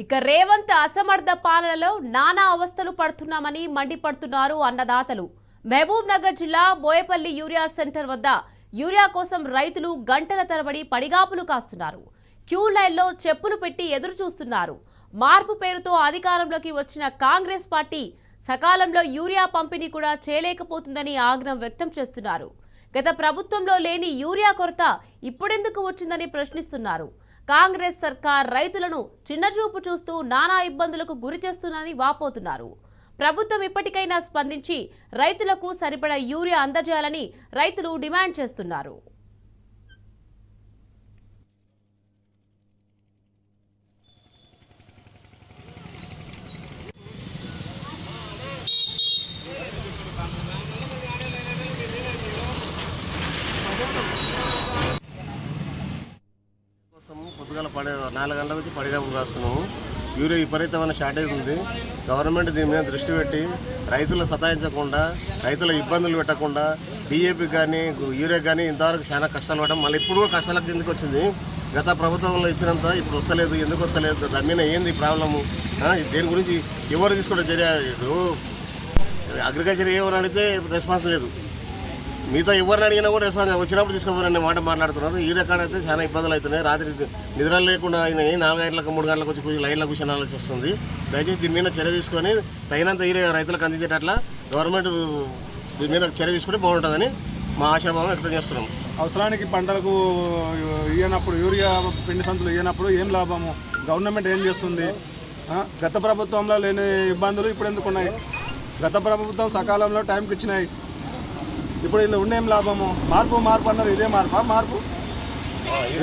ఇక రేవంత్ అసమర్థ పాలనలో నానా అవస్థలు పడుతున్నామని మండిపడుతున్నారు అన్నదాతలు. మహబూబ్ నగర్ జిల్లా బోయపల్లి యూరియా సెంటర్ వద్ద యూరియా కోసం రైతులు గంటల తరబడి పడిగాపులు కాస్తున్నారు. క్యూ లైన్లో చెప్పులు పెట్టి ఎదురు చూస్తున్నారు. మార్పు పేరుతో అధికారంలోకి వచ్చిన కాంగ్రెస్ పార్టీ సకాలంలో యూరియా పంపిణీ కూడా చేయలేకపోతుందని ఆగ్రహం వ్యక్తం చేస్తున్నారు. గత ప్రభుత్వంలో లేని యూరియా కొరత ఇప్పుడెందుకు వచ్చిందని ప్రశ్నిస్తున్నారు. కాంగ్రెస్ సర్కార్ రైతులను చిన్నచూపు చూస్తూ నానా ఇబ్బందులకు గురి చేస్తుందని వాపోతున్నారు. ప్రభుత్వం ఇప్పటికైనా స్పందించి రైతులకు సరిపడా యూరియా అందజేయాలని రైతులు డిమాండ్ చేస్తున్నారు. పొద్దుగాల 4 గంటల నుంచి పడిగాపులు కాస్తున్నాము. యూరియా విపరీతమైన షార్టేజ్ ఉంది. గవర్నమెంట్ దీని మీద దృష్టి పెట్టి రైతులు సతాయించకుండా, రైతుల ఇబ్బందులు పెట్టకుండా డిఏపి కానీ యూరియా కానీ ఇంతవరకు చాలా కష్టాలు పడడం, మళ్ళీ ఇప్పుడు కూడా కష్టాలకు కిందకి వచ్చింది. గత ప్రభుత్వంలో ఇచ్చినంత ఇప్పుడు వస్తలేదు. ఎందుకు వస్తలేదు? దాని మీద ఏంది ప్రాబ్లము? దేని గురించి ఎవరు తీసుకోవడం చర్య? అగ్రికల్చర్ ఏమని అడిగితే రెస్పాన్స్ లేదు. మిగతా ఎవరిని అడిగినా కూడా రెస్పాన్స్ వచ్చినప్పుడు తీసుకోవాలనే మాట మాట్లాడుతున్నారు. ఈ రకాలు అయితే చాలా ఇబ్బందులు అవుతున్నాయి. రాత్రి నిద్ర లేకుండా అయినాయి. 4 గంటలకు 3 గంటలకు వచ్చి లైన్లో కూర్చొని వస్తుంది. దయచేసి దీని మీద చర్య తీసుకొని తగినంత రైతులకు అందించేటట్ల గవర్నమెంట్ దీని మీద చర్య తీసుకుంటే బాగుంటుందని మా ఆశాభావం వ్యక్తం చేస్తున్నాం. అవసరానికి పంటలకు ఇయ్యనప్పుడు యూరియా పిండి సంచులు ఇయ్యనప్పుడు ఏం లాభము? గవర్నమెంట్ ఏం చేస్తుంది? గత ప్రభుత్వంలో లేని ఇబ్బందులు ఇప్పుడు ఎందుకు ఉన్నాయి? గత ప్రభుత్వం సకాలంలో టైంకి ఇచ్చినాయి. ఇప్పుడు ఇలా ఉండేం లాభము? మార్పు అన్నారు. ఇదే మార్పు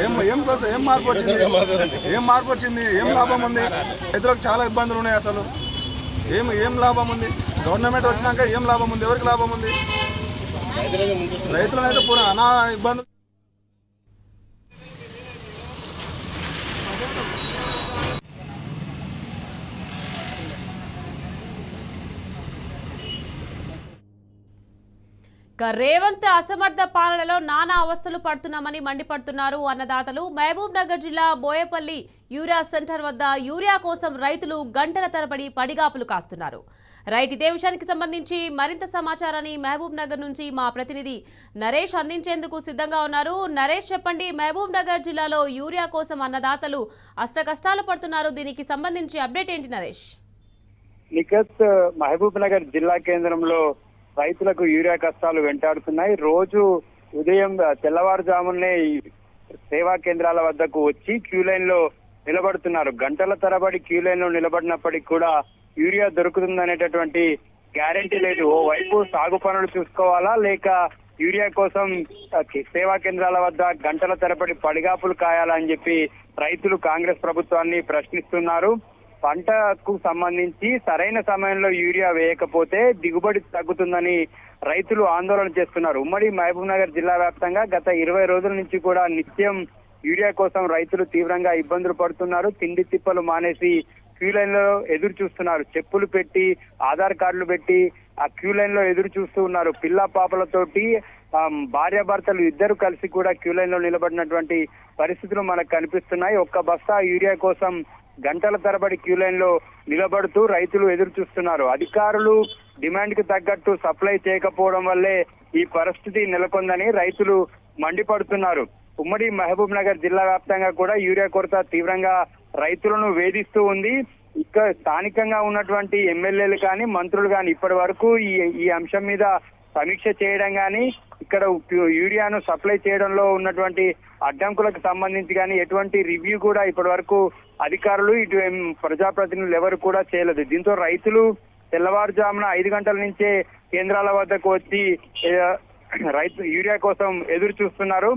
ఏం మార్పు వచ్చింది? ఏం లాభం ఉంది? రైతులకు చాలా ఇబ్బందులు ఉన్నాయి. అసలు ఏం లాభం ఉంది? గవర్నమెంట్ వచ్చినాక ఏం లాభం ఉంది? ఎవరికి లాభం ఉంది? రైతులనైతే పూరా అనా ఇబ్బందులు. రేవంత్ అసమర్థ పాలనలో నానా అవస్థలు పడుతున్నామని మండిపడుతున్నారు అన్నదాతలు. మహబూబ్ నగర్ జిల్లా బోయపల్లి యూరియా సెంటర్ వద్ద యూరియా కోసం రైతులు గంటల తరబడి పడిగాపులు కాస్తున్నారు. రైట్, ఇదే విషయానికి సంబంధించి మరింత సమాచారాన్ని మహబూబ్ నగర్ నుంచి మా ప్రతినిధి నరేష్ అందించేందుకు సిద్ధంగా ఉన్నారు. నరేష్, చెప్పండి, మహబూబ్ నగర్ జిల్లాలో యూరియా కోసం అన్నదాతలు అష్టకష్టాలు పడుతున్నారు. దీనికి సంబంధించి అప్డేట్ ఏంటి నరేష్? నిఖత్, మహబూబ్ నగర్ జిల్లా కేంద్రంలో రైతులకు యూరియా కష్టాలు వెంటాడుతున్నాయి. రోజు ఉదయం తెల్లవారుజామునే సేవా కేంద్రాల వద్దకు వచ్చి క్యూ లైన్ లో నిలబడుతున్నారు. గంటల తరబడి క్యూ లైన్ లో నిలబడినప్పటికీ కూడా యూరియా దొరుకుతుందనేటటువంటి గ్యారెంటీ లేదు. ఓ వైపు సాగు పనులు చూసుకోవాలా, లేక యూరియా కోసం సేవా కేంద్రాల వద్ద గంటల తరబడి పడిగాపులు కాయాలా అని చెప్పి రైతులు కాంగ్రెస్ ప్రభుత్వాన్ని ప్రశ్నిస్తున్నారు. పంటకు సంబంధించి సరైన సమయంలో యూరియా వేయకపోతే దిగుబడి తగ్గుతుందని రైతులు ఆందోళన చేస్తున్నారు. ఉమ్మడి మహబూబ్ నగర్ జిల్లా వ్యాప్తంగా గత 20 రోజుల నుంచి కూడా నిత్యం యూరియా కోసం రైతులు తీవ్రంగా ఇబ్బందులు పడుతున్నారు. తిండి తిప్పలు మానేసి క్యూ లైన్ లో ఎదురు చూస్తున్నారు. చెప్పులు పెట్టి, ఆధార్ కార్డులు పెట్టి ఆ క్యూ లైన్ లో ఎదురు చూస్తూ ఉన్నారు. పిల్ల పాపలతోటి భార్యాభర్తలు ఇద్దరు కలిసి కూడా క్యూ లైన్ లో నిలబడినటువంటి పరిస్థితులు మనకు కనిపిస్తున్నాయి. ఒక్క బస్తా యూరియా కోసం గంటల తరబడి క్యూ లైన్ లో నిలబడుతూ రైతులు ఎదురు చూస్తున్నారు. అధికారులు డిమాండ్ కి తగ్గట్టు సప్లై చేయకపోవడం వల్లే ఈ పరిస్థితి నెలకొందని రైతులు మండిపడుతున్నారు. ఉమ్మడి మహబూబ్ నగర్ జిల్లా వ్యాప్తంగా కూడా యూరియా కొరత తీవ్రంగా రైతులను వేధిస్తూ ఉంది. ఇక్కడ స్థానికంగా ఉన్నటువంటి ఎమ్మెల్యేలు కానీ మంత్రులు కానీ ఇప్పటి వరకు ఈ అంశం మీద సమీక్ష చేయడం కానీ, ఇక్కడ యూరియాను సప్లై చేయడంలో ఉన్నటువంటి అడ్డంకులకు సంబంధించి కానీ ఎటువంటి రివ్యూ కూడా ఇప్పటి వరకు అధికారులు ఇటు ప్రజాప్రతినిధులు ఎవరు కూడా చేయలేదు. దీంతో రైతులు తెల్లవారుజామున 5 గంటల నుంచే కేంద్రాల వద్దకు వచ్చి యూరియా కోసం ఎదురు చూస్తున్నారు.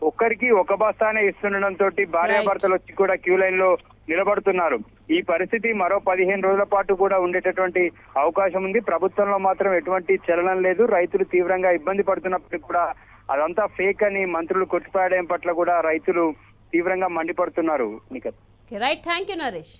ఒక్కరికి ఒక బస్తానే ఇస్తుండటంతో భార్యాభర్తలు వచ్చి కూడా క్యూ లైన్ లో నిలబడుతున్నారు. ఈ పరిస్థితి మరో 15 రోజుల పాటు కూడా ఉండేటటువంటి అవకాశం ఉంది. ప్రభుత్వంలో మాత్రం ఎటువంటి చలనం లేదు. రైతులు తీవ్రంగా ఇబ్బంది పడుతున్నప్పటికీ కూడా అదంతా ఫేక్ అని మంత్రులు కొట్టిపాడడం పట్ల కూడా రైతులు తీవ్రంగా మండిపడుతున్నారు. Nikhat, right, thank you Naresh.